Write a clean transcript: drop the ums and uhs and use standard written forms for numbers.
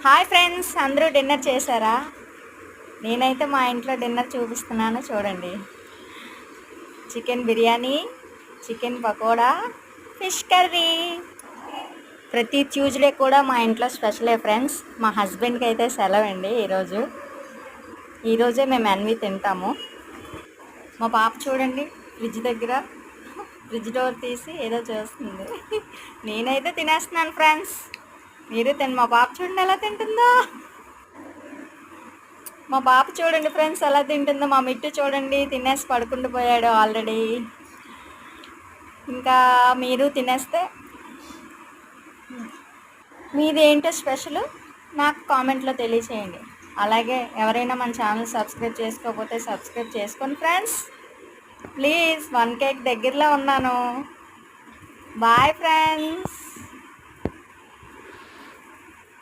Hi friends, అందరూ dinner చేశారా? నేనైతే మా ఇంట్లో డిన్నర్ చూపిస్తున్నాను చూడండి. Chicken biryani, chicken pakoda, fish curry. ప్రతి ట్యూస్డే కూడా మా ఇంట్లో స్పెషలే ఫ్రెండ్స్. మా హస్బెండ్కి అయితే సెలవు అండి ఈరోజే మేము అన్వి తింటాము. మా పాప చూడండి ఫ్రిడ్జ్ డోర్ తీసి ఏదో చేస్తుంది. నేనైతే తినేస్తున్నాను ఫ్రెండ్స్. మీరు మా పాప చూడండి ఎలా తింటుందో. మా పాప చూడండి ఫ్రెండ్స్ ఎలా తింటుందో. మా మిట్టు చూడండి తినేసి పడుకుంటూ పోయాడు ఆల్రెడీ. ఇంకా మీరు తినేస్తే మీది ఏంటో స్పెషల్ నాకు కామెంట్లో తెలియచేయండి. అలాగే ఎవరైనా మన ఛానల్ సబ్స్క్రైబ్ చేసుకోకపోతే సబ్స్క్రైబ్ చేసుకోండి ఫ్రెండ్స్. ప్లీజ్ 1K దగ్గరలో ఉన్నాను. Bye friends.